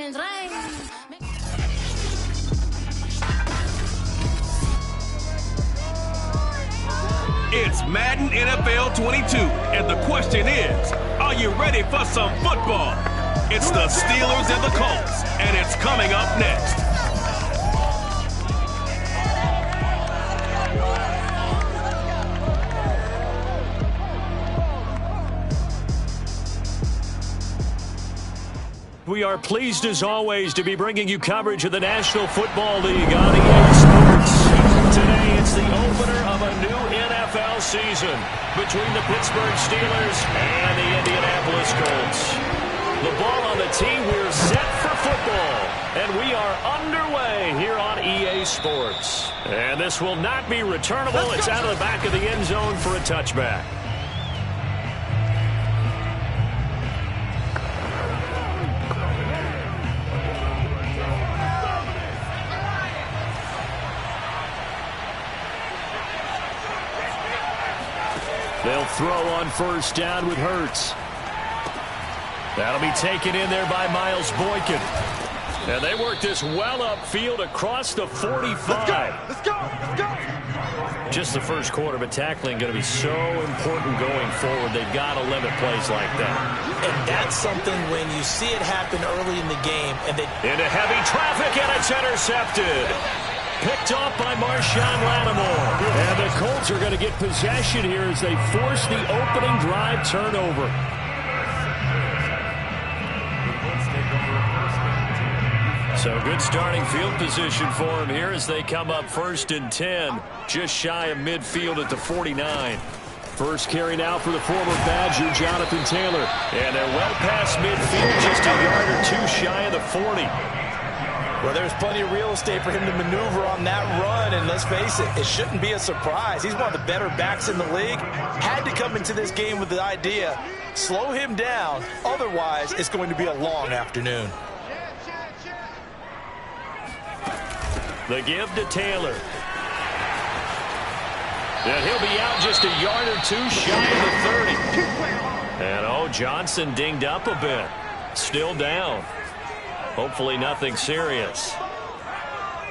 diamonds rain. It's Madden NFL 22, and the question is, are you ready for some football? It's the Steelers and the Colts, and it's coming up next. We are pleased as always to be bringing you coverage of the National Football League on EA Sports. Today it's the opener of a new NFL season between the Pittsburgh Steelers and the Indianapolis Colts. The ball on the tee, we're set for football, and we are underway here on EA Sports. And this will not be returnable. It's out of the back of the end zone for a touchback. They'll throw on first down with Hurts. That'll be taken in there by Miles Boykin. And they work this well upfield across the 45. Let's go! Just the first quarter, but tackling going to be so important going forward. They've got to limit plays like that. And that's something when you see it happen early in the game. And into heavy traffic, and it's intercepted. Picked off by Marshawn Lattimore. And the Colts are going to get possession here as they force the opening drive turnover. So good starting field position for him here as they come up 1st and 10. Just shy of midfield at the 49. First carry now for the former Badger, Jonathan Taylor. And they're well past midfield, just a yard or two shy of the 40. Well, there's plenty of real estate for him to maneuver on that run, and let's face it, it shouldn't be a surprise. He's one of the better backs in the league. Had to come into this game with the idea, slow him down, otherwise it's going to be a long afternoon. The give to Taylor. And he'll be out just a yard or two shy of the 30. And Johnson dinged up a bit. Still down. Hopefully nothing serious.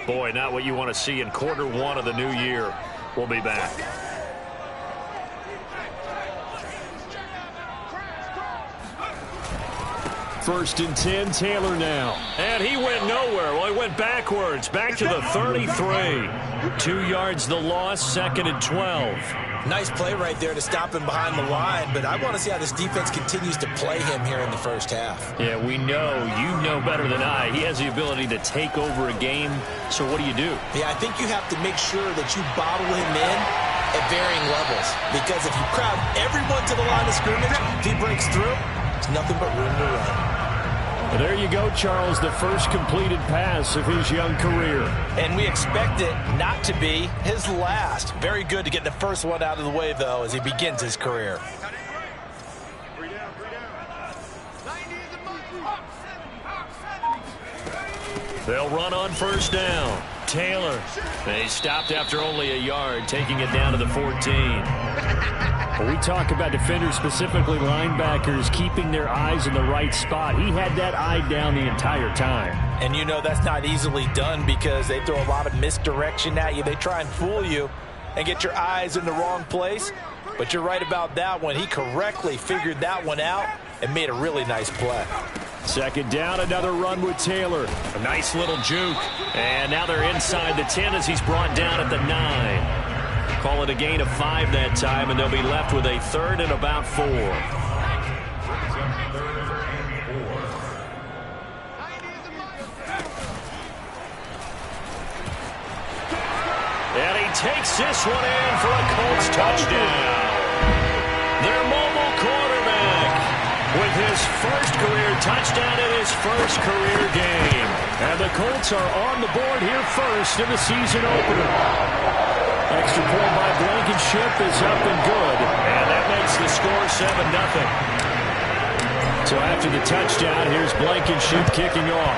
Boy, not what you want to see in quarter one of the new year. We'll be back. First and 10, Taylor now. And he went nowhere. Well, he went backwards, back to the 33. 2 yards the loss, 2nd and 12. Nice play right there to stop him behind the line, but I want to see how this defense continues to play him here in the first half. Yeah, we know. You know better than I. He has the ability to take over a game, so what do you do? Yeah, I think you have to make sure that you bottle him in at varying levels, because if you crowd everyone to the line of scrimmage, if he breaks through, there's nothing but room to run. Well, there you go, Charles, the first completed pass of his young career. And we expect it not to be his last. Very good to get the first one out of the way, though, as he begins his career. They'll run on first down. Taylor. They stopped after only a yard, taking it down to the 14. We talk about defenders, specifically linebackers, keeping their eyes in the right spot. He had that eye down the entire time. And you know that's not easily done because they throw a lot of misdirection at you. They try and fool you and get your eyes in the wrong place. But you're right about that one. He correctly figured that one out and made a really nice play. Second down, another run with Taylor. A nice little juke. And now they're inside the 10 as he's brought down at the 9. Call it a gain of 5 that time, and they'll be left with a 3rd and about 4. And he takes this one in for a Colts touchdown. Their mobile quarterback with his first career touchdown in his first career game. And the Colts are on the board here first in the season opener. Extra point by Blankenship is up and good. And that makes the score 7-0. So after the touchdown, here's Blankenship kicking off.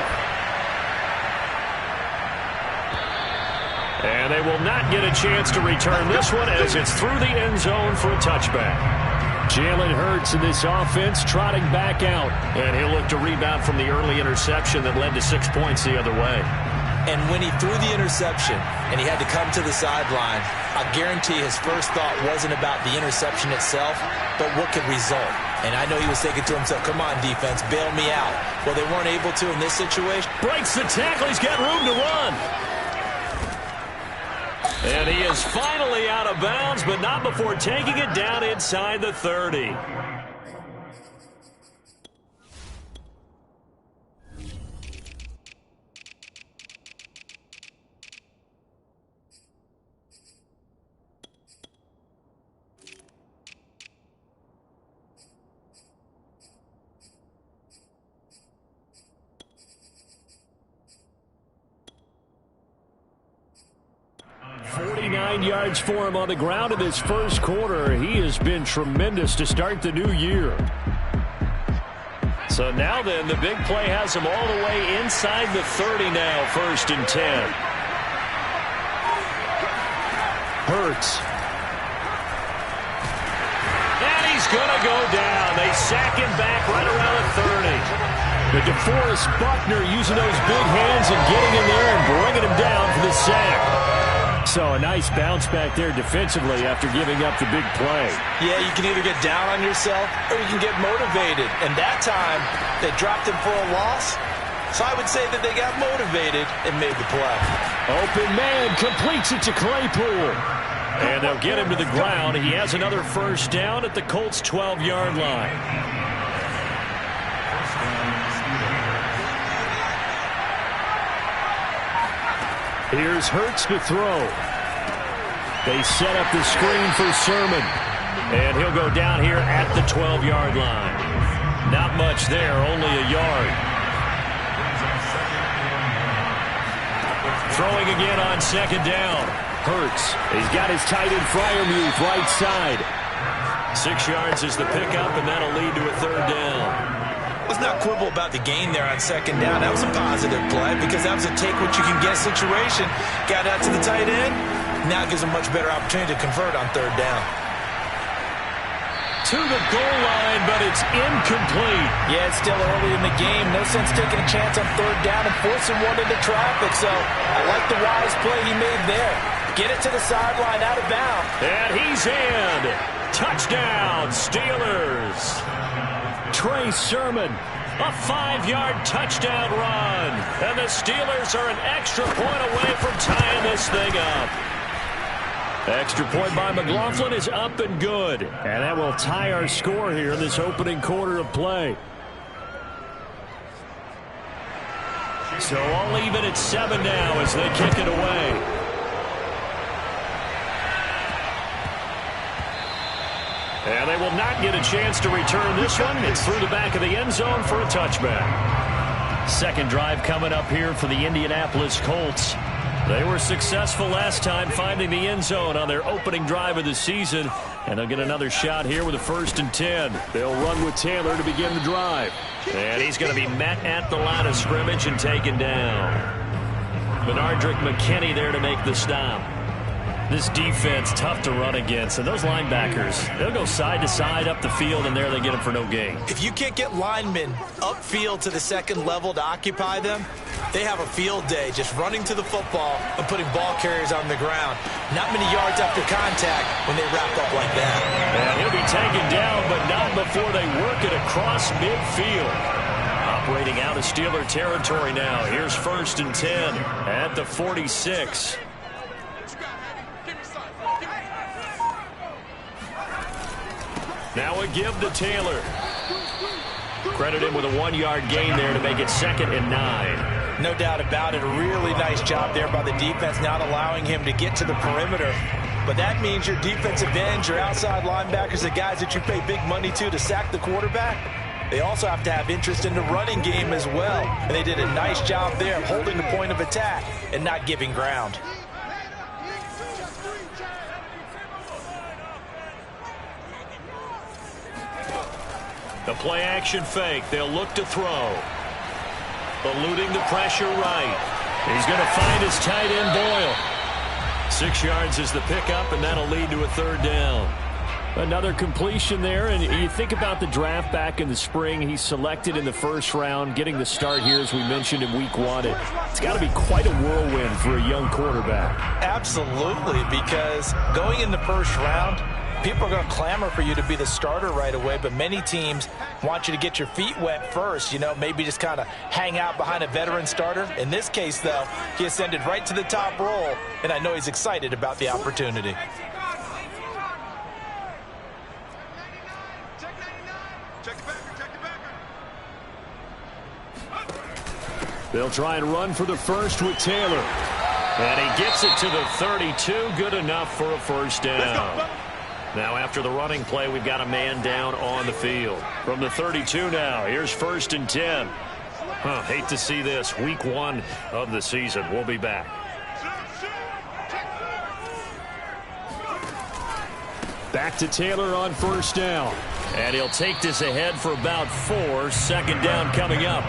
And they will not get a chance to return this one as it's through the end zone for a touchback. Jalen Hurts in this offense trotting back out. And he'll look to rebound from the early interception that led to 6 points the other way. And when he threw the interception and he had to come to the sideline, I guarantee his first thought wasn't about the interception itself, but what could result. And I know he was thinking to himself, come on, defense, bail me out. Well, they weren't able to in this situation. Breaks the tackle. He's got room to run. And he is finally out of bounds, but not before taking it down inside the 30. Yards for him on the ground in this first quarter. He has been tremendous to start the new year. So now then, the big play has him all the way inside the 30 now, 1st and 10. Hurts. And he's going to go down. They sack him back right around the 30. But DeForest Buckner using those big hands and getting in there and bringing him down for the sack. So a nice bounce back there defensively after giving up the big play. Yeah, you can either get down on yourself or you can get motivated. And that time, they dropped him for a loss. So I would say that they got motivated and made the play. Open man completes it to Claypool. And they'll get him to the ground. He has another first down at the Colts' 12-yard line. Here's Hurts to throw. They set up the screen for Sermon. And he'll go down here at the 12-yard line. Not much there, only a yard. Throwing again on 2nd down. Hurts. He's got his tight end Freiermuth right side. 6 yards is the pickup, and that'll lead to a 3rd down. Let's not quibble about the gain there on 2nd down. That was a positive play because that was a take-what-you-can-get situation. Got out to the tight end. Now it gives a much better opportunity to convert on 3rd down. To the goal line, but it's incomplete. Yeah, it's still early in the game. No sense taking a chance on 3rd down and forcing one into traffic. So I like the wise play he made there. Get it to the sideline, out of bounds. And he's in. Touchdown, Steelers. Trey Sermon, a 5-yard touchdown run. And the Steelers are an extra point away from tying this thing up. Extra point by McLaughlin is up and good. And that will tie our score here in this opening quarter of play. So all even at 7 now as they kick it away. And they will not get a chance to return this one. It's through the back of the end zone for a touchback. Second drive coming up here for the Indianapolis Colts. They were successful last time finding the end zone on their opening drive of the season. And they'll get another shot here with a 1st and 10. They'll run with Taylor to begin the drive. And he's going to be met at the line of scrimmage and taken down. Benardrick McKinney there to make the stop. This defense tough to run against, and those linebackers, they'll go side to side up the field, and there they get them for no gain. If you can't get linemen upfield to the 2nd level to occupy them, they have a field day just running to the football and putting ball carriers on the ground. Not many yards after contact when they wrap up like that. And he'll be taken down, but not before they work it across midfield. Operating out of Steeler territory now. Here's 1st and 10 at the 46. Now a give to Taylor. Credit him with a 1-yard gain there to make it 2nd and 9. No doubt about it. A really nice job there by the defense, not allowing him to get to the perimeter. But that means your defensive ends, your outside linebackers, the guys that you pay big money to sack the quarterback, they also have to have interest in the running game as well. And they did a nice job there of holding the point of attack and not giving ground. The play action fake. They'll look to throw. Eluding the pressure right. He's going to find his tight end Boyle. 6 yards is the pickup, and that'll lead to a 3rd down. Another completion there, and you think about the draft back in the spring. He's selected in the first round, getting the start here, as we mentioned, in week 1. It's got to be quite a whirlwind for a young quarterback. Absolutely, because going in the first round, people are going to clamor for you to be the starter right away, but many teams want you to get your feet wet first, maybe just kind of hang out behind a veteran starter. In this case, though, he ascended right to the top role, and I know he's excited about the opportunity. They'll try and run for the first with Taylor. And he gets it to the 32. Good enough for a first down. Now after the running play, we've got a man down on the field. From the 32 now, here's 1st and 10. Hate to see this. Week 1 of the season. We'll be back. Back to Taylor on 1st down. And he'll take this ahead for about 4. 2nd down coming up.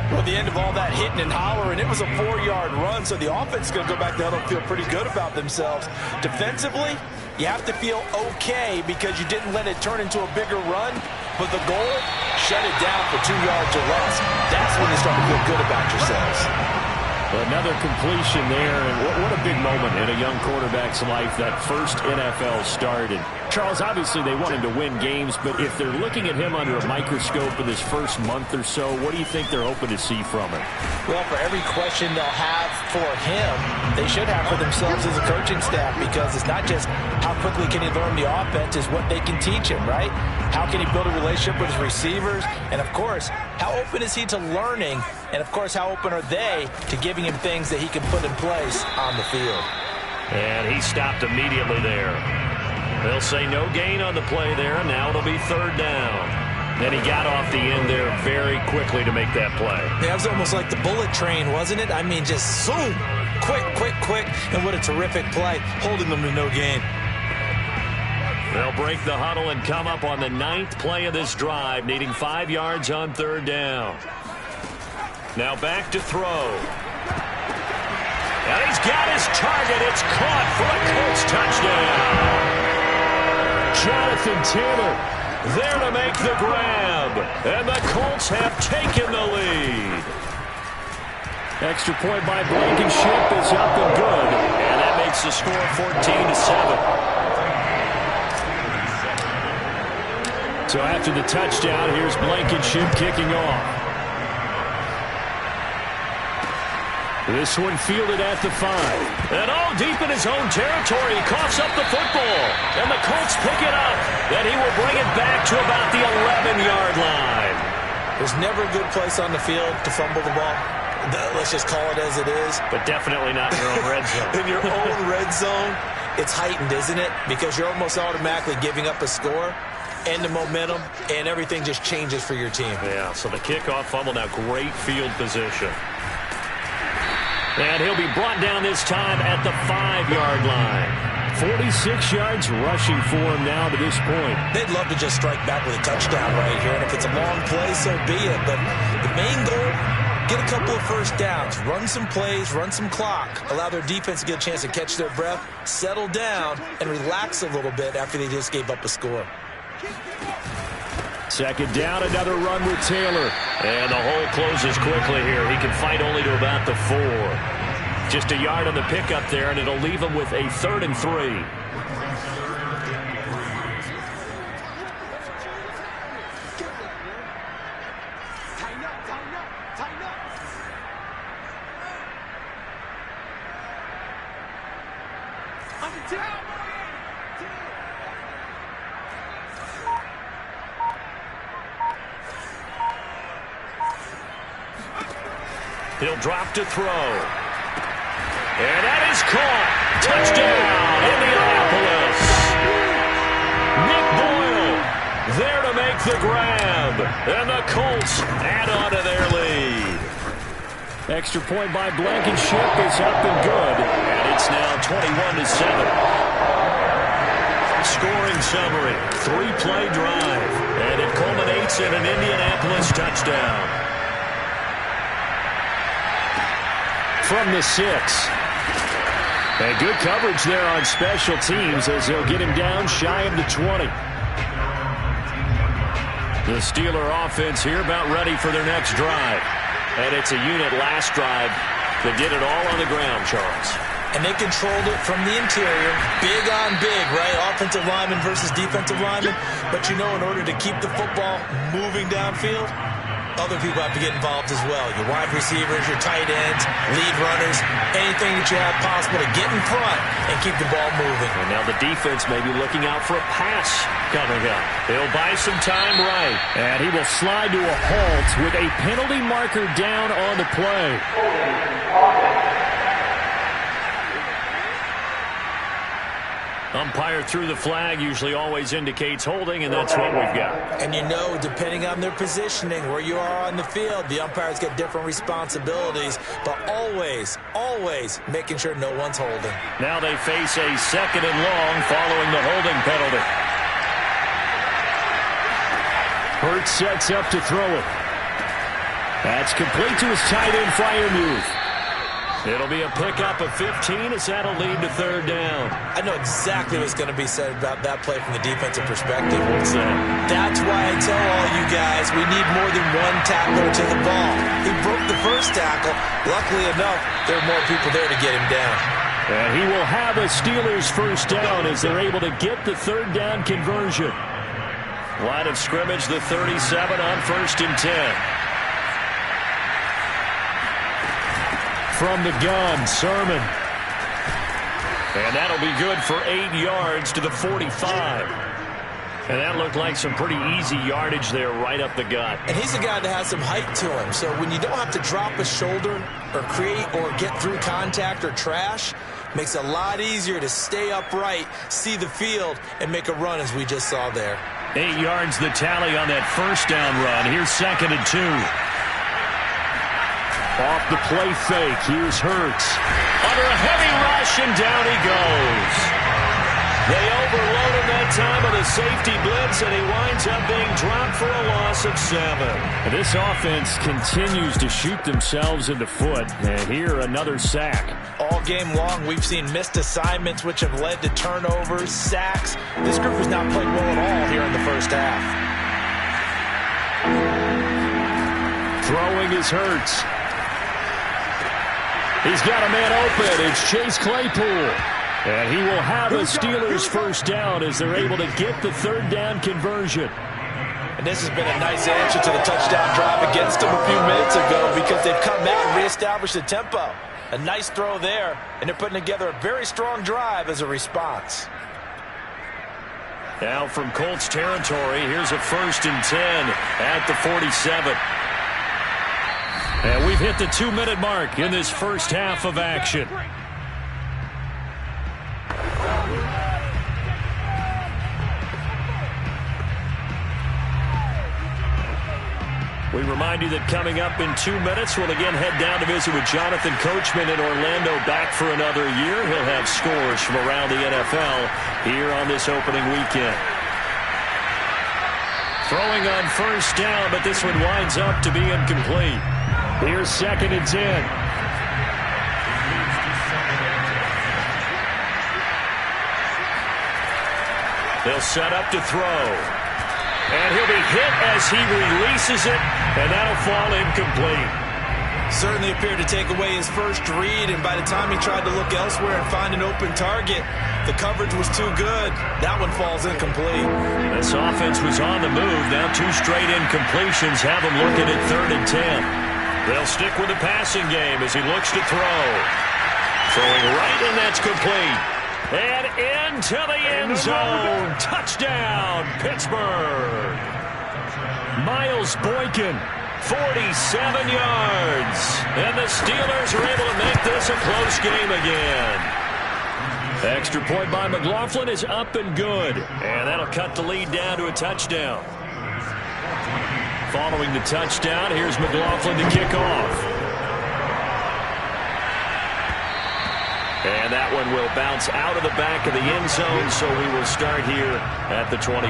Well, the end of all that hitting and hollering, it was a 4-yard run, so the offense is going to go back down and feel pretty good about themselves. Defensively, you have to feel okay because you didn't let it turn into a bigger run, but the goal, shut it down for 2 yards or less. That's when you start to feel good about yourselves. Another completion there, and what a big moment in a young quarterback's life, that first NFL start. And Charles, obviously they want him to win games, but if they're looking at him under a microscope in this first month or so, what do you think they're hoping to see from him? Well, for every question they'll have for him, they should have for themselves as a coaching staff, because it's not just how quickly can he learn the offense, it's what they can teach him, right? How can he build a relationship with his receivers? And, of course, how open is he to learning? And, of course, how open are they to giving him things that he can put in place on the field? And he stopped immediately there. They'll say no gain on the play there. Now it'll be 3rd down. And he got off the end there very quickly to make that play. Yeah, it was almost like the bullet train, wasn't it? I mean, just zoom. Quick, quick, quick. And what a terrific play, holding them to no gain. They'll break the huddle and come up on the 9th play of this drive, needing 5 yards on 3rd down. Now back to throw. And he's got his target. It's caught for a Colts touchdown. Jonathan Taylor there to make the grab. And the Colts have taken the lead. Extra point by Blankenship is up and good. And that makes the score 14-7. So after the touchdown, here's Blankenship kicking off. This one fielded at the 5. And deep in his own territory, he coughs up the football. And the Colts pick it up. And he will bring it back to about the 11-yard line. There's never a good place on the field to fumble the ball. Let's just call it as it is. But definitely not in your own red zone. In your own red zone, it's heightened, isn't it? Because you're almost automatically giving up a score and the momentum, and everything just changes for your team. Yeah, so the kickoff fumble, now great field position. And he'll be brought down this time at the 5-yard line. 46 yards rushing for him now to this point. They'd love to just strike back with a touchdown right here, and if it's a long play, so be it. But the main goal, get a couple of first downs, run some plays, run some clock, allow their defense to get a chance to catch their breath, settle down, and relax a little bit after they just gave up a score. 2nd down, another run with Taylor. And the hole closes quickly here. He can fight only to about the 4. Just a yard on the pickup there, and it'll leave him with a 3rd and 3. He'll drop to throw. And that is caught. Touchdown, Indianapolis. Nick Boyle there to make the grab. And the Colts add on to their lead. Extra point by Blankenship is up and good. And it's now 21-7. Scoring summary, 3-play drive. And it culminates in an Indianapolis touchdown. From the 6. And good coverage there on special teams as they'll get him down shy of the 20. The Steeler offense here about ready for their next drive. And it's a unit last drive that did it all on the ground, Charles. And they controlled it from the interior. Big on big, right? Offensive lineman versus defensive lineman. But you know, in order to keep the football moving downfield, other people have to get involved as well. Your wide receivers, your tight ends, lead runners, anything that you have possible to get in front and keep the ball moving. And now the defense may be looking out for a pass coming up. He'll buy some time right. And he will slide to a halt with a penalty marker down on the play. Umpire threw the flag, usually always indicates holding, and that's what we've got. And you know, depending on their positioning, where you are on the field, the umpires get different responsibilities, but always, always making sure no one's holding. Now they face a 2nd and long following the holding penalty. Hurts sets up to throw it. That's complete to his tight end Freiermuth. It'll be a pickup of 15 as that'll lead to 3rd down. I know exactly what's going to be said about that play from the defensive perspective. What's that? That's why I tell all you guys we need more than one tackler to the ball. He broke the first tackle. Luckily enough, there are more people there to get him down. And he will have a Steelers 1st down as they're able to get the 3rd down conversion. Line of scrimmage, the 37 on 1st and 10. From the gun, Sermon. And that'll be good for 8 yards to the 45. And that looked like some pretty easy yardage there right up the gut. And he's a guy that has some height to him. So when you don't have to drop a shoulder or create or get through contact or trash, makes it a lot easier to stay upright, see the field, and make a run as we just saw there. 8 yards the tally on that 1st down run. Here's 2nd and 2. Off the play fake, here's Hurts. Under a heavy rush, and down he goes. They overload him that time with a safety blitz, and he winds up being dropped for a loss of 7. And this offense continues to shoot themselves in the foot. And here, another sack. All game long, we've seen missed assignments, which have led to turnovers, sacks. This group has not played well at all here in the first half. Throwing is Hurts. He's got a man open. It's Chase Claypool. And he will have a Steelers 1st down as they're able to get the 3rd down conversion. And this has been a nice answer to the touchdown drive against them a few minutes ago because they've come out and reestablished the tempo. A nice throw there, and they're putting together a very strong drive as a response. Now from Colts territory, here's a 1st and 10 at the 47. And we've hit the 2-minute mark in this first half of action. We remind you that coming up in 2 minutes, we'll again head down to visit with Jonathan Coachman in Orlando, back for another year. He'll have scores from around the NFL here on this opening weekend. Throwing on 1st down, but this one winds up to be incomplete. Here's 2nd and 10. They'll set up to throw. And he'll be hit as he releases it, and that'll fall incomplete. Certainly appeared to take away his first read, and by the time he tried to look elsewhere and find an open target, the coverage was too good. That one falls incomplete. This offense was on the move. Now 2 straight incompletions have him looking at 3rd and 10. They'll stick with the passing game as he looks to throw. Throwing right, and that's complete. And into the end zone. Touchdown, Pittsburgh. Miles Boykin, 47 yards. And the Steelers are able to make this a close game again. Extra point by McLaughlin is up and good. And that'll cut the lead down to a touchdown. Following the touchdown, here's McLaughlin to kick off. And that one will bounce out of the back of the end zone, so we will start here at the 25.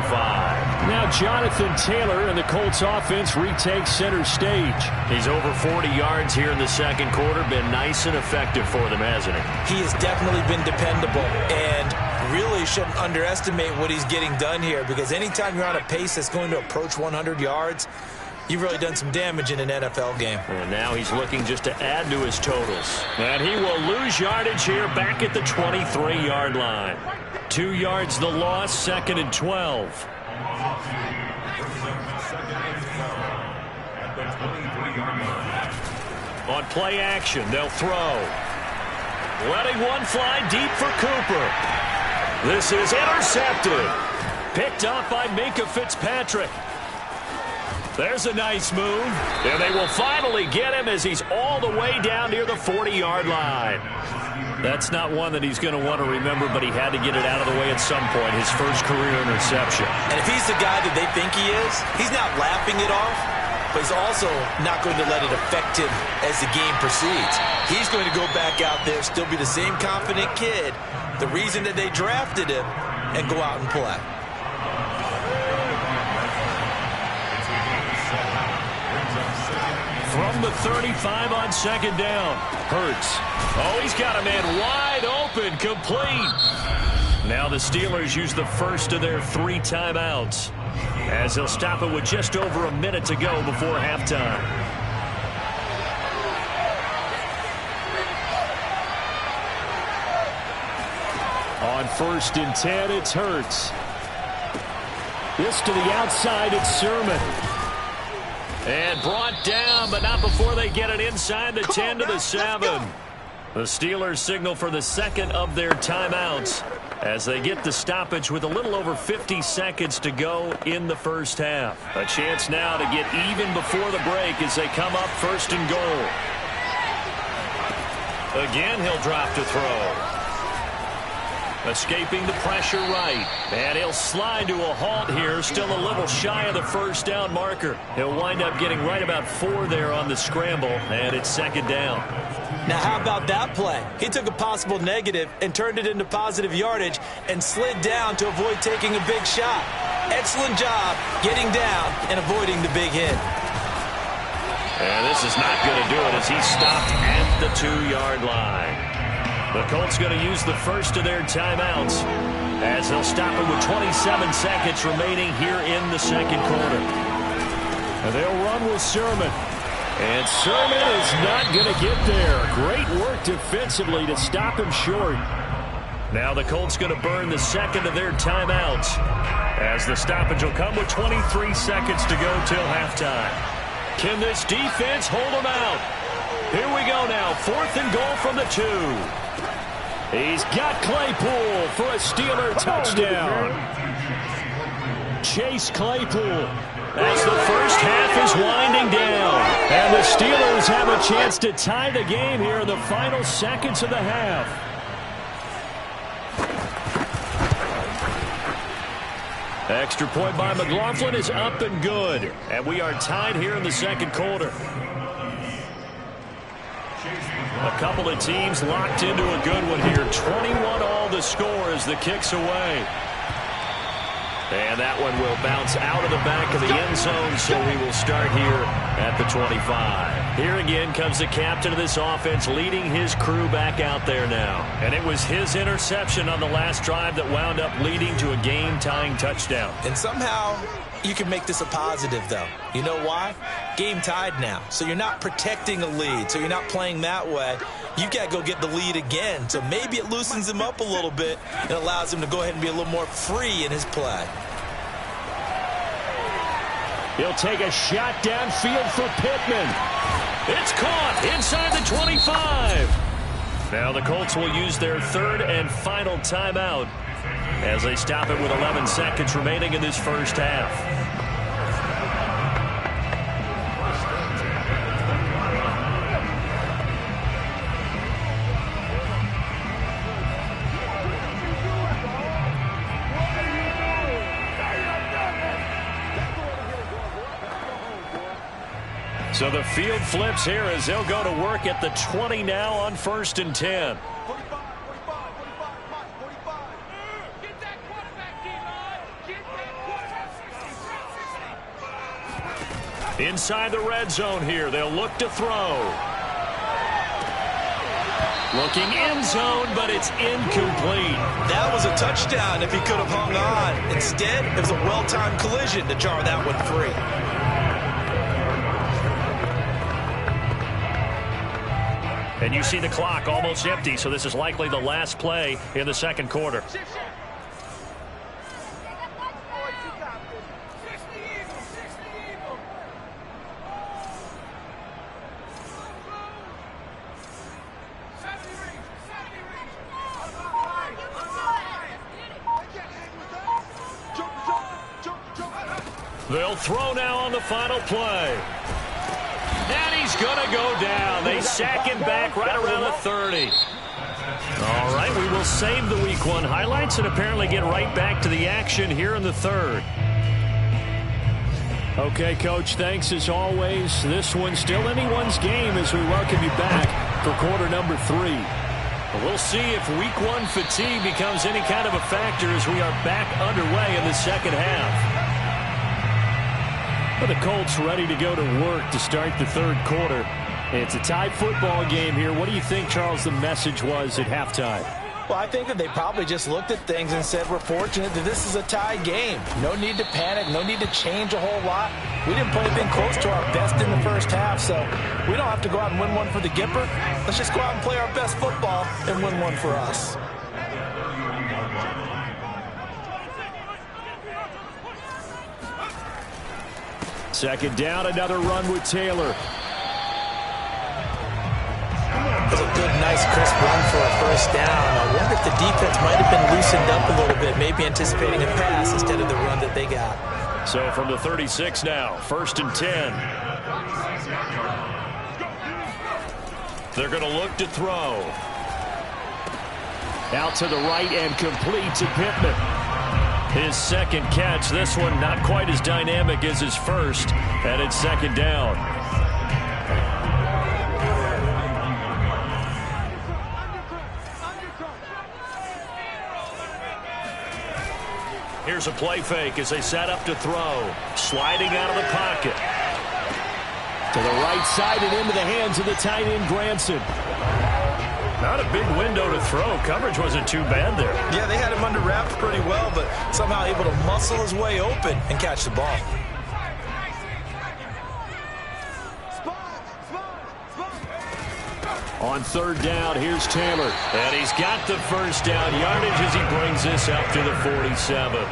Now Jonathan Taylor and the Colts offense retakes center stage. He's over 40 yards here in the second quarter. Been nice and effective for them, hasn't he? He has definitely been dependable, and really shouldn't underestimate what he's getting done here, because anytime you're on a pace that's going to approach 100 yards, you've really done some damage in an NFL game. And now he's looking just to add to his totals. And he will lose yardage here back at the 23-yard line. 2 yards the loss, 2nd and 12. On play action, they'll throw. Letting one fly deep for Cooper. This is intercepted. Picked up by Minkah Fitzpatrick. There's a nice move. And they will finally get him as he's all the way down near the 40-yard line. That's not one that he's going to want to remember, but he had to get it out of the way at some point, his first career interception. And if he's the guy that they think he is, he's not laughing it off, but he's also not going to let it affect him as the game proceeds. He's going to go back out there, still be the same confident kid, the reason that they drafted him, and go out and play. From the 35 on 2nd down. Hurts. Oh, he's got a man wide open, complete. Now the Steelers use the first of their 3 timeouts, as they'll stop it with just over a minute to go before halftime. On 1st and 10, it's Hurts. This to the outside, it's Sermon. And brought down, but not before they get it inside the 10 to the 7. The Steelers signal for the second of their timeouts as they get the stoppage with a little over 50 seconds to go in the first half. A chance now to get even before the break as they come up 1st and goal. Again, he'll drop to throw. Escaping the pressure right. And he'll slide to a halt here, still a little shy of the first down marker. He'll wind up getting right about 4 there on the scramble, and it's 2nd down. Now how about that play? He took a possible negative and turned it into positive yardage and slid down to avoid taking a big shot. Excellent job getting down and avoiding the big hit. And this is not going to do it as he's stopped at the 2-yard line. The Colts going to use the first of their timeouts as they'll stop it with 27 seconds remaining here in the second quarter. And they'll run with Sermon. And Sermon is not going to get there. Great work defensively to stop him short. Now the Colts going to burn the second of their timeouts as the stoppage will come with 23 seconds to go till halftime. Can this defense hold them out? Here we go now. 4th and goal from the 2. He's got Claypool for a Steeler touchdown. Chase Claypool. As the first half is winding down. And the Steelers have a chance to tie the game here in the final seconds of the half. Extra point by McLaughlin is up and good. And we are tied here in the second quarter. A couple of teams locked into a good one here. 21-all the score as the kick's away. And that one will bounce out of the back of the end zone, so we will start here at the 25. Here again comes the captain of this offense leading his crew back out there now. And it was his interception on the last drive that wound up leading to a game-tying touchdown. And somehow you can make this a positive, though. You know why? Game tied now. So you're not protecting a lead, so you're not playing that way. You've got to go get the lead again. So maybe it loosens him up a little bit and allows him to go ahead and be a little more free in his play. He'll take a shot downfield for Pittman. It's caught inside the 25. Now the Colts will use their 3rd and final timeout as they stop it with 11 seconds remaining in this first half. So the field flips here as they'll go to work at the 20 now on 1st and 10. Inside the red zone here, they'll look to throw. Looking end zone, but it's incomplete. That was a touchdown if he could have hung on. Instead, it was a well-timed collision to jar that one free. And you see the clock almost empty, so this is likely the last play in the second quarter. They'll throw now on the final play. And he's going to go down. They sack him back right around the 30. All right, we will save the Week 1 highlights and apparently get right back to the action here in the third. Okay, Coach, thanks as always. This one's still anyone's game as we welcome you back for quarter number 3. We'll see if Week 1 fatigue becomes any kind of a factor as we are back underway in the second half. But the Colts ready to go to work to start the third quarter. It's a tied football game here. What do you think, Charles, the message was at halftime? Well, I think that they probably just looked at things and said, we're fortunate that this is a tie game. No need to panic, no need to change a whole lot. We didn't play anything close to our best in the first half, so we don't have to go out and win one for the Gipper. Let's just go out and play our best football and win one for us. Second down, another run with Taylor. That's a good, nice, crisp run for a first down. I wonder if the defense might have been loosened up a little bit, maybe anticipating a pass instead of the run that they got. So from the 36 now, 1st and 10. They're going to look to throw. Out to the right and complete to Pittman. His second catch, this one not quite as dynamic as his first, and it's second down. Here's a play fake as they set up to throw. Sliding out of the pocket. To the right side and into the hands of the tight end, Granson. Not a big window to throw. Coverage wasn't too bad there. Yeah, they had him under wraps pretty well, but somehow able to muscle his way open and catch the ball. On third down, here's Taylor. And he's got the first down yardage as he brings this up to the 47.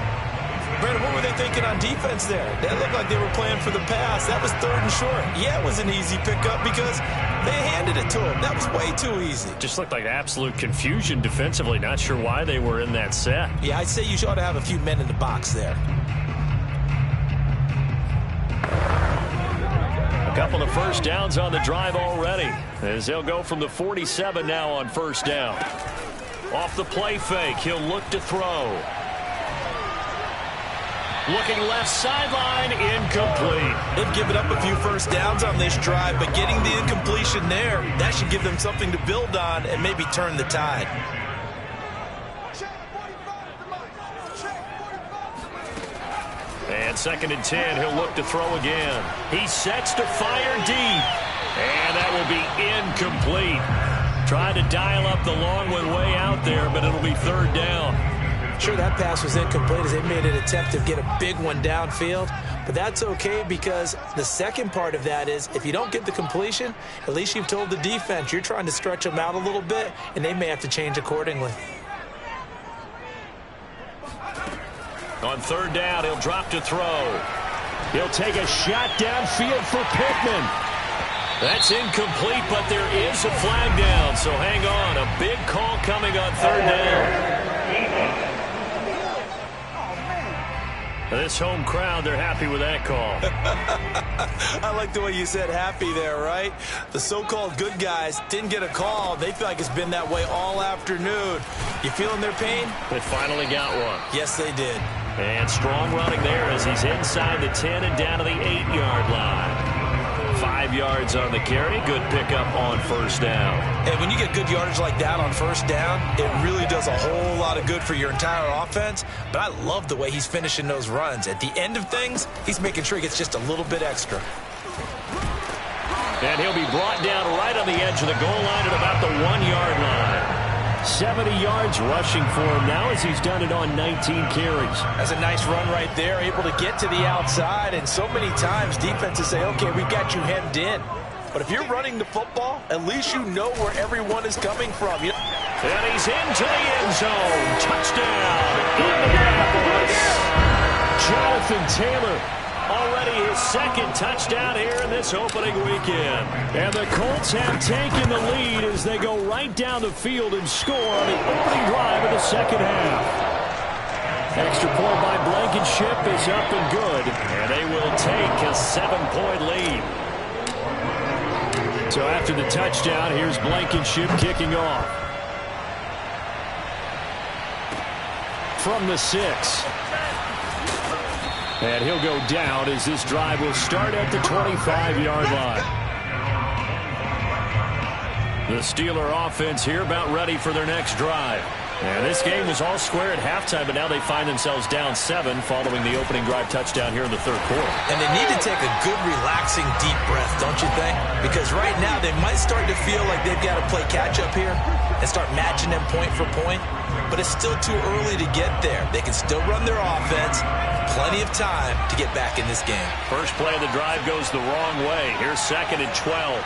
Brandon, what were they thinking on defense there? That looked like they were playing for the pass. That was 3rd and short. Yeah, it was an easy pickup because they handed it to him. That was way too easy. Just looked like absolute confusion defensively. Not sure why they were in that set. Yeah, I'd say you ought to have a few men in the box there. A couple of first downs on the drive already as they'll go from the 47 now on first down. Off the play fake, he'll look to throw. Looking left sideline, incomplete. They've given up a few first downs on this drive, but getting the incompletion there, that should give them something to build on and maybe turn the tide. And 2nd and 10, he'll look to throw again. He sets to fire deep. And that will be incomplete. Trying to dial up the long one way out there, but it'll be 3rd down. Sure, that pass was incomplete as they made an attempt to get a big one downfield, but that's okay because the second part of that is if you don't get the completion, at least you've told the defense you're trying to stretch them out a little bit, and they may have to change accordingly. On 3rd down, he'll drop to throw. He'll take a shot downfield for Pittman. That's incomplete, but there is a flag down, so hang on. A big call coming on 3rd down. This home crowd, they're happy with that call. I like the way you said happy there, right? The so-called good guys didn't get a call. They feel like it's been that way all afternoon. You feeling their pain? They finally got one. Yes, they did. And strong running there as he's inside the 10 and down to the 8-yard line. 5 yards on the carry. Good pickup on first down. And when you get good yardage like that on first down, it really does a whole lot of good for your entire offense. But I love the way he's finishing those runs. At the end of things, he's making sure he gets just a little bit extra. And he'll be brought down right on the edge of the goal line at about the 1-yard line. 70 yards rushing for him now as he's done it on 19 carries. That's a nice run right there, able to get to the outside. And so many times defenses say, okay, we've got you hemmed in. But if you're running the football, at least you know where everyone is coming from. And he's into the end zone. Touchdown, Indianapolis. Jonathan Taylor. Already his second touchdown here in this opening weekend. And the Colts have taken the lead as they go right down the field and score on the opening drive of the second half. Extra point by Blankenship is up and good. And they will take a 7-point lead. So after the touchdown, here's Blankenship kicking off. From the 6. And he'll go down as this drive will start at the 25-yard line. The Steeler offense here about ready for their next drive. And this game was all square at halftime, but now they find themselves down 7 following the opening drive touchdown here in the third quarter. And they need to take a good, relaxing, deep breath, don't you think? Because right now they might start to feel like they've got to play catch-up here and start matching them point for point. But it's still too early to get there. They can still run their offense. Plenty of time to get back in this game. First play of the drive goes the wrong way. Here's 2nd and 12.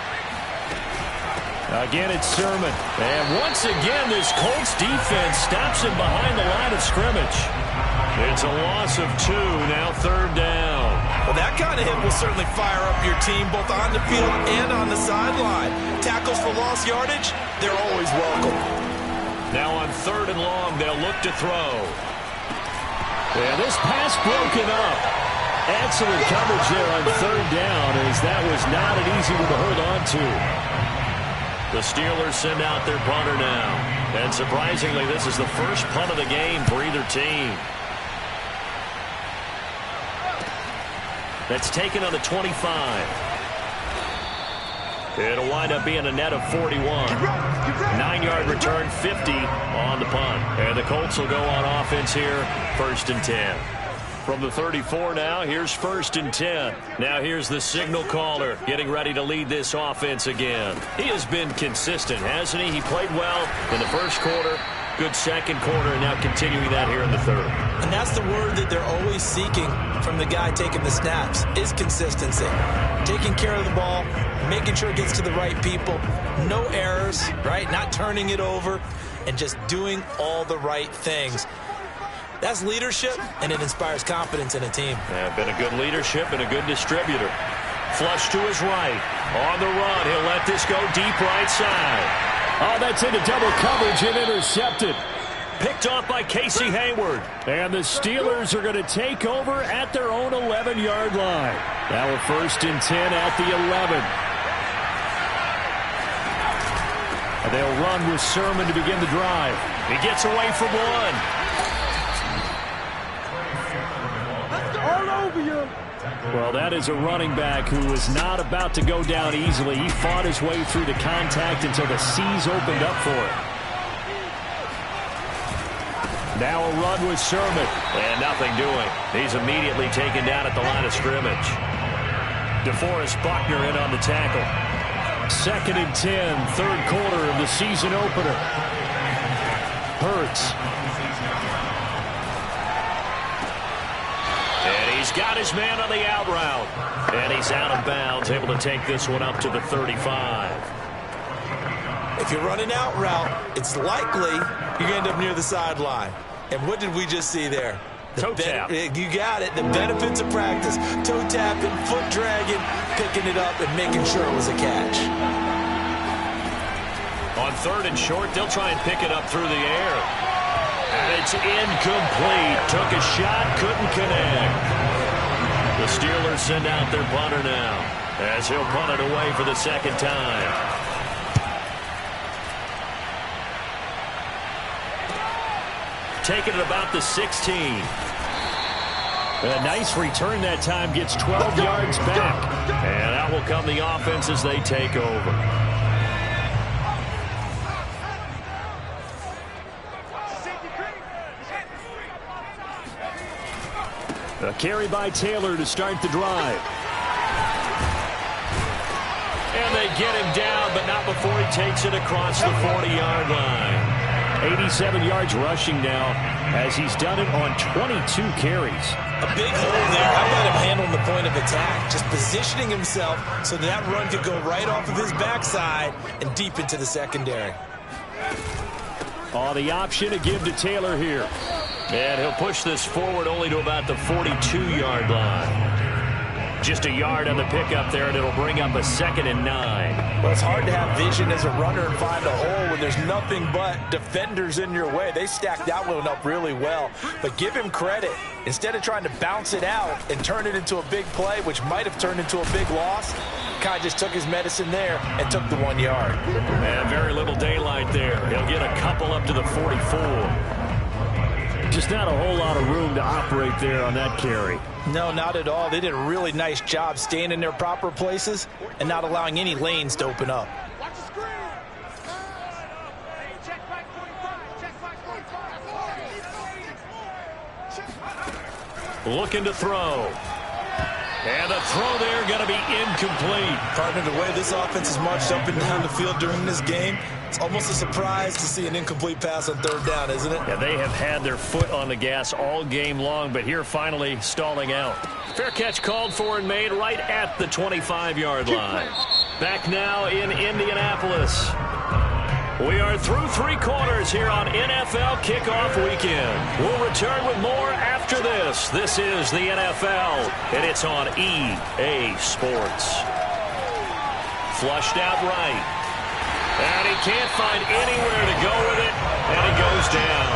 Again, it's Sermon. And once again, this Colts defense stops him behind the line of scrimmage. It's a loss of 2, now 3rd down. Well, that kind of hit will certainly fire up your team, both on the field and on the sideline. Tackles for lost yardage, they're always welcome. Now on 3rd and long, they'll look to throw. And this pass broken up. Excellent coverage there on 3rd down, as that was not an easy one to hold on to. The Steelers send out their punter now. And surprisingly, this is the first punt of the game for either team. That's taken on the 25. It'll wind up being a net of 41. 9-yard return, 50 on the punt. And the Colts will go on offense here, 1st and 10. From the 34 now, here's 1st and 10. Now here's the signal caller getting ready to lead this offense again. He has been consistent, hasn't he? He played well in the first quarter, good second quarter, and now continuing that here in the third. And that's the word that they're always seeking from the guy taking the snaps, is consistency. Taking care of the ball, making sure it gets to the right people, no errors, right? Not turning it over, and just doing all the right things. That's leadership, and it inspires confidence in a team. Yeah, been a good leadership and a good distributor. Flush to his right. On the run, he'll let this go deep right side. Oh, that's into double coverage and intercepted. Picked off by Casey Hayward. And the Steelers are going to take over at their own 11-yard line. Now a 1st and 10 at the 11. And they'll run with Sermon to begin the drive. He gets away from one. Well, that is a running back who is not about to go down easily. He fought his way through the contact until the seas opened up for him. Now a run with Sermon. And nothing doing. He's immediately taken down at the line of scrimmage. DeForest Buckner in on the tackle. 2nd and 10, third quarter of the season opener. Hurts. And he's got his man on the out route. And he's out of bounds, able to take this one up to the 35. If you're running out route, it's likely you're going to end up near the sideline. And what did we just see there? Toe tap. You got it. The benefits of practice. Toe tapping, foot dragging, picking it up, and making sure it was a catch. On 3rd and short, they'll try and pick it up through the air. And it's incomplete. Took a shot, couldn't connect. The Steelers send out their punter now, as he'll punt it away for the second time. Taking it about the 16. A nice return that time, gets 12 yards back. And out will come the offense as they take over. A carry by Taylor to start the drive. And they get him down, but not before he takes it across the 40-yard line. 87 yards rushing now, as he's done it on 22 carries. A big hole there. How about him handling the point of attack? Just positioning himself so that run could go right off of his backside and deep into the secondary. Oh, the option to give to Taylor here. And he'll push this forward only to about the 42-yard line. Just a yard on the pickup there, and it'll bring up a 2nd and 9. Well, it's hard to have vision as a runner and find a hole when there's nothing but defenders in your way. They stacked that one up really well. But give him credit. Instead of trying to bounce it out and turn it into a big play, which might have turned into a big loss, Kai just took his medicine there and took the 1 yard. And very little daylight there. He'll get a couple up to the 44. Just not a whole lot of room to operate there on that carry. No, not at all. They did a really nice job staying in their proper places and not allowing any lanes to open up. Looking to throw. And the throw there going to be incomplete. Partner, the way this offense has marched up and down the field during this game, it's almost a surprise to see an incomplete pass on 3rd down, isn't it? Yeah, they have had their foot on the gas all game long, but here finally stalling out. Fair catch called for and made right at the 25-yard line. Back now in Indianapolis. We are through 3 quarters here on NFL Kickoff Weekend. We'll return with more after this. This is the NFL, and it's on EA Sports. Flushed out right. And he can't find anywhere to go with it, and he goes down.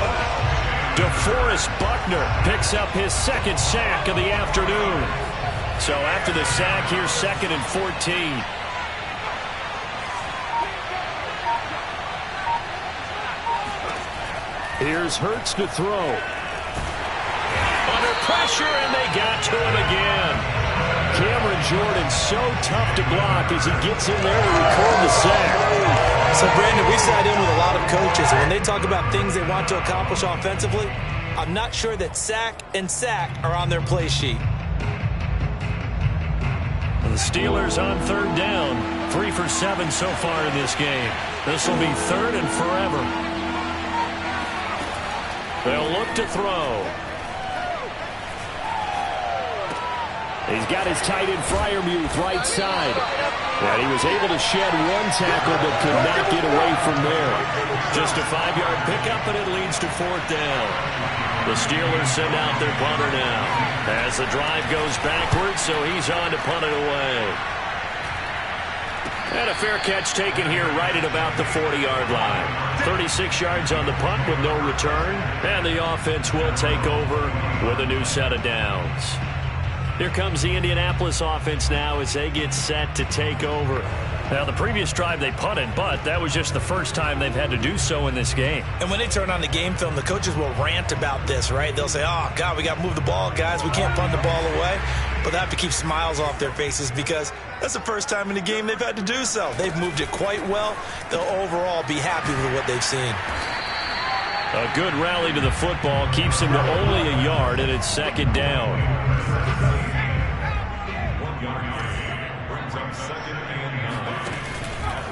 DeForest Buckner picks up his 2nd sack of the afternoon. So after the sack, here's 2nd and 14. Here's Hurts to throw. Under pressure, and they got to him again. Cameron Jordan so tough to block as he gets in there to record the sack. So, Brandon, we sat in with a lot of coaches, and when they talk about things they want to accomplish offensively, I'm not sure that sack and sack are on their play sheet. The Steelers on 3rd down. 3 for 7 so far in this game. This will be 3rd and forever. They'll look to throw. He's got his tight end Freiermuth right side. And he was able to shed 1 tackle but could not get away from there. Just a 5-yard pickup, and it leads to 4th down. The Steelers send out their punter now as the drive goes backwards, so he's on to punt it away. And a fair catch taken here right at about the 40-yard line. 36 yards on the punt with no return. And the offense will take over with a new set of downs. Here comes the Indianapolis offense now as they get set to take over. Now, the previous drive they punted, but that was just the first time they've had to do so in this game. And when they turn on the game film, the coaches will rant about this, right? They'll say, oh, God, we got to move the ball, guys. We can't punt the ball away. But they have to keep smiles off their faces because that's the first time in the game they've had to do so. They've moved it quite well. They'll overall be happy with what they've seen. A good rally to the football keeps him to only a yard, and it's 2nd down.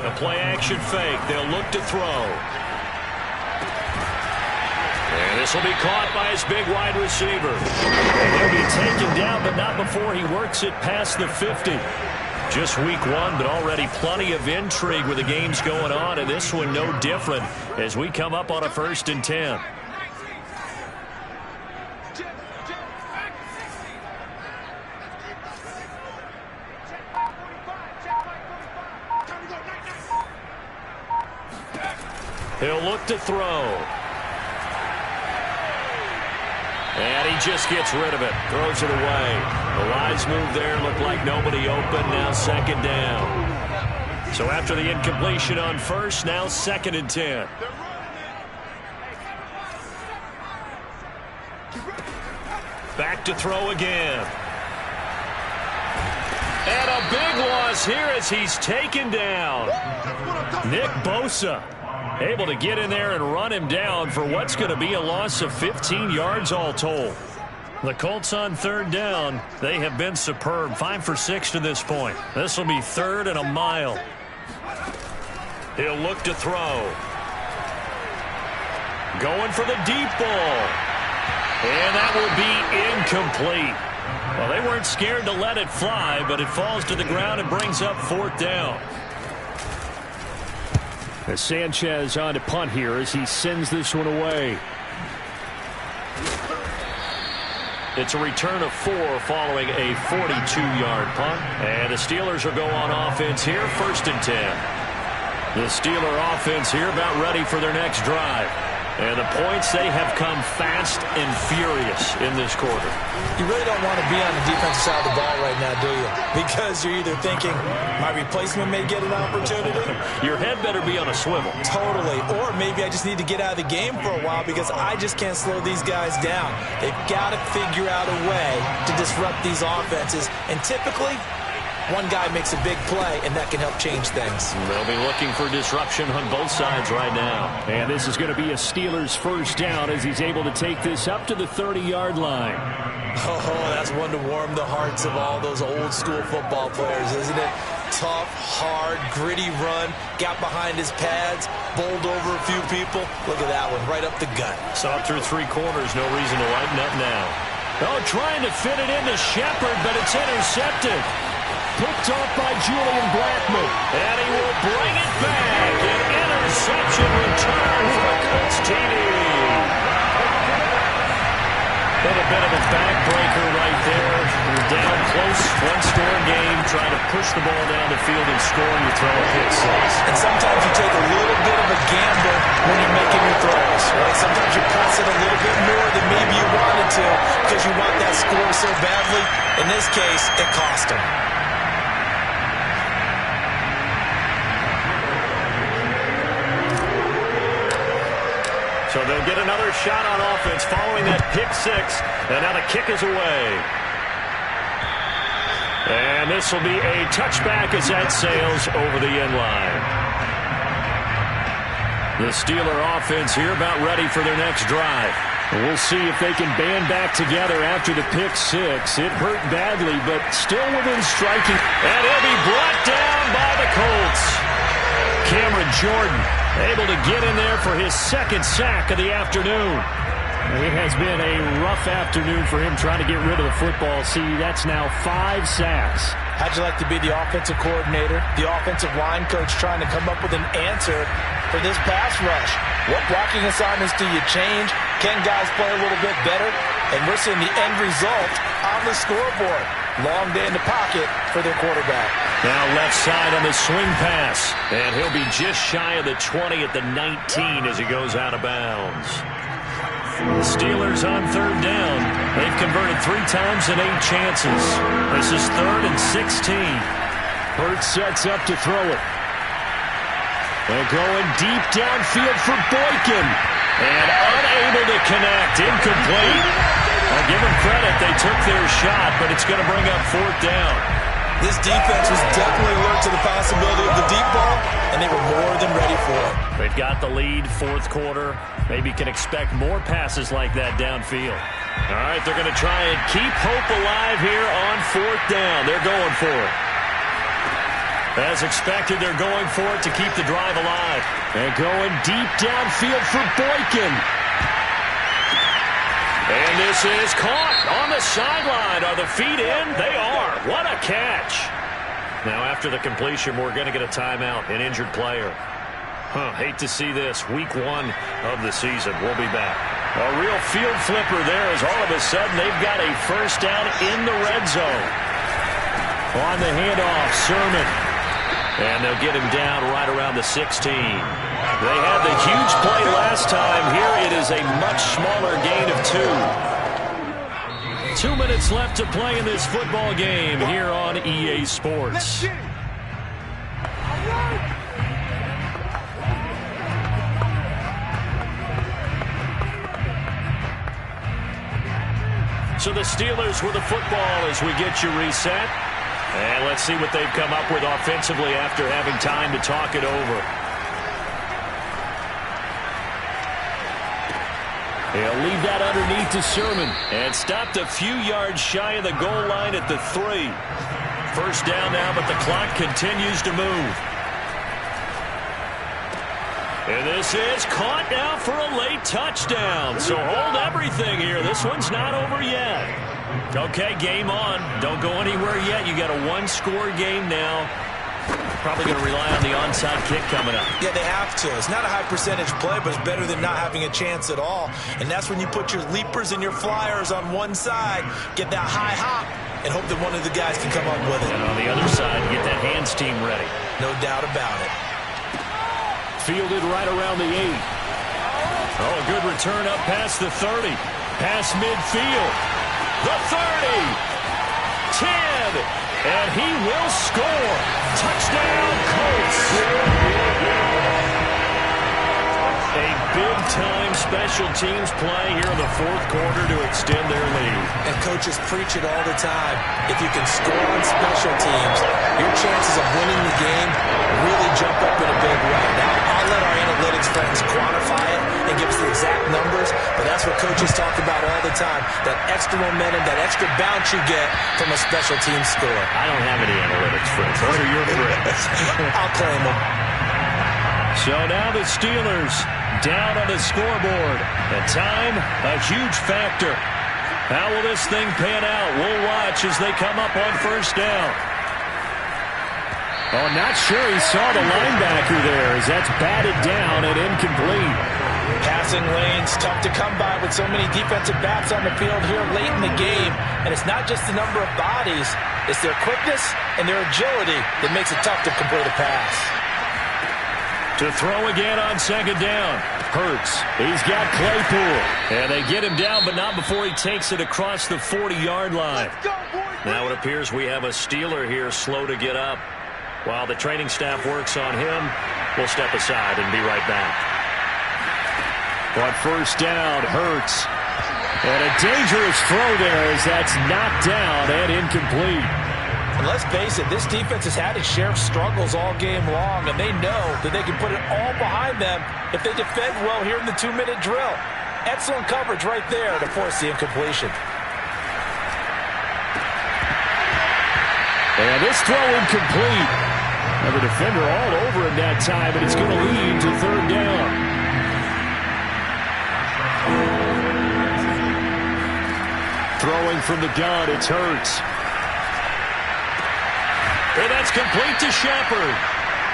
A play-action fake. They'll look to throw. And this will be caught by his big wide receiver. And he'll be taken down, but not before he works it past the 50. Just week 1, but already plenty of intrigue with the games going on, and this one no different as we come up on a 1st and 10. He'll look to throw. And he just gets rid of it. Throws it away. The lines move there. Looked like nobody open. Now 2nd down. So after the incompletion on 1st, now 2nd and 10. back to throw again. And a big loss here as he's taken down. Nick Bosa able to get in there and run him down for what's going to be a loss of 15 yards all told. The Colts on third down. They have been superb. 5 for 6 to this point. This will be 3rd and a mile. He'll look to throw. Going for the deep ball. And that will be incomplete. Well, they weren't scared to let it fly, but it falls to the ground and brings up 4th down. As Sanchez on to punt here as he sends this one away. It's a return of 4 following a 42-yard punt. And the Steelers will go on offense here, 1st and 10. The Steeler offense here about ready for their next drive. And the points, they have come fast and furious in this quarter. You really don't want to be on the defensive side of the ball right now, do you? Because you're either thinking, my replacement may get an opportunity. Your head better be on a swivel. Totally. Or maybe I just need to get out of the game for a while because I just can't slow these guys down. They've got to figure out a way to disrupt these offenses. And typically, one guy makes a big play, and that can help change things. They'll be looking for disruption on both sides right now. And this is going to be a Steelers 1st down as he's able to take this up to the 30-yard line. Oh, that's one to warm the hearts of all those old-school football players, isn't it? Tough, hard, gritty run, got behind his pads, bowled over a few people. Look at that one, right up the gut. Saw it through 3 quarters, no reason to lighten up now. Oh, trying to fit it into Shepard, but it's intercepted. Picked off by Julian Blackman. And he will bring it back. An interception return for the Colts TD. Little bit of a backbreaker right there. You're down close, one-score game, trying to push the ball down the field and score, and you throw a pick 6. And sometimes you take a little bit of a gamble when you're making your throws, right? Sometimes you press it a little bit more than maybe you wanted to because you want that score so badly. In this case, it cost him. So they'll get another shot on offense following that pick 6. And now the kick is away. And this will be a touchback as that sails over the end line. The Steeler offense here about ready for their next drive. We'll see if they can band back together after the pick 6. It hurt badly, but still within striking. And he'll be brought down by the Colts. Cameron Jordan able to get in there for his 2nd sack of the afternoon. It has been a rough afternoon for him trying to get rid of the football. See, that's now 5 sacks. How'd you like to be the offensive coordinator, the offensive line coach trying to come up with an answer for this pass rush? What blocking assignments do you change? Can guys play a little bit better? And we're seeing the end result on the scoreboard. Long day in the pocket for their quarterback. Now left side on the swing pass. And he'll be just shy of the 20 at the 19 as he goes out of bounds. The Steelers on third down. They've converted 3 times in 8 chances. This is 3rd and 16. Hurts sets up to throw it. They're going deep downfield for Boykin. And unable to connect. Incomplete. I'll give them credit. They took their shot, but it's going to bring up 4th down. This defense was definitely alert to the possibility of the deep ball, and they were more than ready for it. They've got the lead, 4th quarter. Maybe can expect more passes like that downfield. All right, they're going to try and keep hope alive here on 4th down. They're going for it. As expected, they're going for it to keep the drive alive. And going deep downfield for Boykin. And this is caught on the sideline. Are the feet in? They are. What a catch. Now, after the completion, we're going to get a timeout, an injured player. Hate to see this. Week 1 of the season. We'll be back. A real field flipper there as all of a sudden they've got a 1st down in the red zone. On the handoff, Sermon. And they'll get him down right around the 16. They had the huge play last time. Here it is a much smaller gain of 2. 2 minutes left to play in this football game here on EA Sports. So the Steelers with the football as we get you reset. And let's see what they've come up with offensively after having time to talk it over. He'll leave that underneath to Sermon. And stopped a few yards shy of the goal line at the 3. First down now, but the clock continues to move. And this is caught now for a late touchdown. So hold everything here. This one's not over yet. Okay, game on. Don't go anywhere yet. You got a one-score game now. Probably going to rely on the onside kick coming up. Yeah, they have to. It's not a high-percentage play, but it's better than not having a chance at all. And that's when you put your leapers and your flyers on one side, get that high hop, and hope that one of the guys can come up with it. And on the other side, get that hands team ready. No doubt about it. Fielded right around the 8. Oh, a good return up past the 30. Past midfield. The 30. 10. And he will score. Touchdown, Colts. A big-time special teams play here in the fourth quarter to extend their lead. And coaches preach it all the time. If you can score on special teams, your chances of winning the game really jump up in a big way. Now, I'll let our analytics friends quantify it and give us the exact numbers, but that's what coaches talk about all the time, that extra momentum, that extra bounce you get from a special team score. I don't have any analytics friends. Those are your friends. I'll claim them. So now the Steelers down on the scoreboard. And time, a huge factor. How will this thing pan out? We'll watch as they come up on first down. Oh, not sure he saw the linebacker there as that's batted down and incomplete. Passing lanes, tough to come by with so many defensive backs on the field here late in the game. And it's not just the number of bodies, it's their quickness and their agility that makes it tough to complete a pass. To throw again on second down. Hurts. He's got Claypool. And they get him down, but not before he takes it across the 40-yard line. Now it appears we have a Steeler here slow to get up. While the training staff works on him, we'll step aside and be right back. On first down, Hurts. And a dangerous throw there as that's knocked down and incomplete. And let's face it, this defense has had its share of struggles all game long, and they know that they can put it all behind them if they defend well here in the 2-minute drill. Excellent coverage right there to force the incompletion. And this throw incomplete. Now the defender all over him that time, but it's going to lead to third down. Throwing from the gun, it's Hurts. And that's complete to Shepard.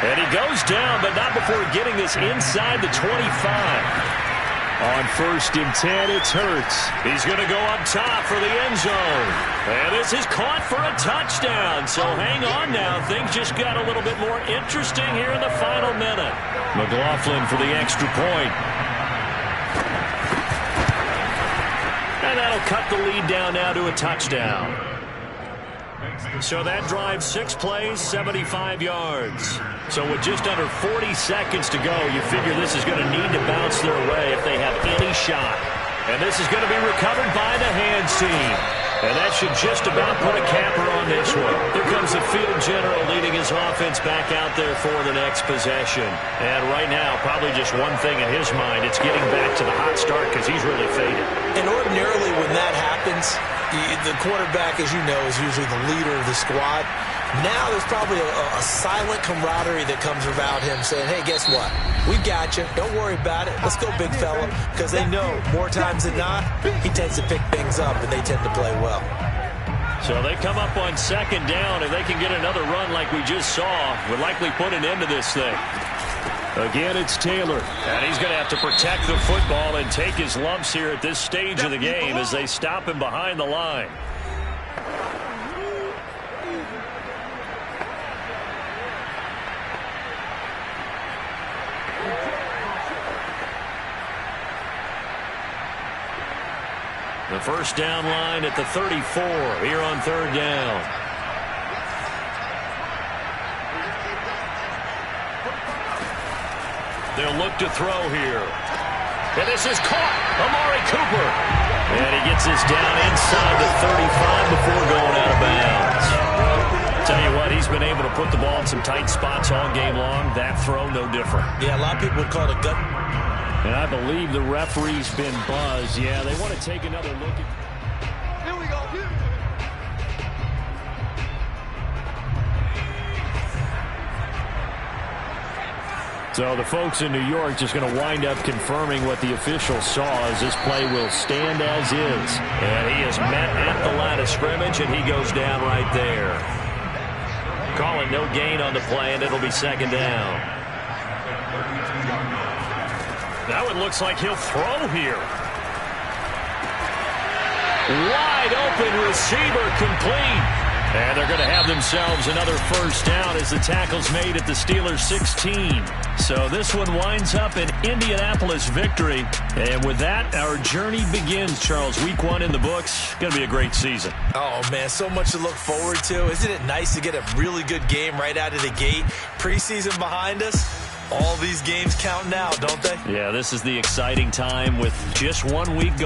And he goes down, but not before getting this inside the 25. On first and 10, it's Hurts. He's going to go up top for the end zone. And this is caught for a touchdown. So hang on now. Things just got a little bit more interesting here in the final minute. McLaughlin for the extra point. And that'll cut the lead down now to a touchdown. So that drives 6 plays, 75 yards. So with just under 40 seconds to go, you figure this is going to need to bounce their way if they have any shot. And this is going to be recovered by the hands team. And that should just about put a capper on this one. Here comes the field general leading his offense back out there for the next possession. And right now, probably just one thing in his mind. It's getting back to the hot start because he's really faded. And ordinarily when that happens, the quarterback, as you know, is usually the leader of the squad. Now there's probably a silent camaraderie that comes about him saying, hey, guess what? We got you. Don't worry about it. Let's go, big fella. Because they know more times than not, he tends to pick things up, and they tend to play well. So they come up on second down, and they can get another run like we just saw. Would likely put an end to this thing. Again, it's Taylor. And he's going to have to protect the football and take his lumps here at this stage of the game as they stop him behind the line. The first down line at the 34 here on third down. They'll look to throw here. And this is caught. Amari Cooper. And he gets this down inside the 35 before going out of bounds. Tell you what, he's been able to put the ball in some tight spots all game long. That throw, no different. Yeah, a lot of people would call it a gut. And I believe the referee's been buzzed. Yeah, they want to take another look at... Here we go. So the folks in New York just going to wind up confirming what the officials saw as this play will stand as is. And he is met at the line of scrimmage, and he goes down right there. Calling no gain on the play, and it'll be second down. Now it looks like he'll throw here. Wide open receiver complete. And they're going to have themselves another first down as the tackle's made at the Steelers' 16. So this one winds up an Indianapolis victory. And with that, our journey begins, Charles. Week 1 in the books. Going to be a great season. Oh, man, so much to look forward to. Isn't it nice to get a really good game right out of the gate? Preseason behind us. All these games count now, don't they? Yeah, this is the exciting time with just 1 week gone.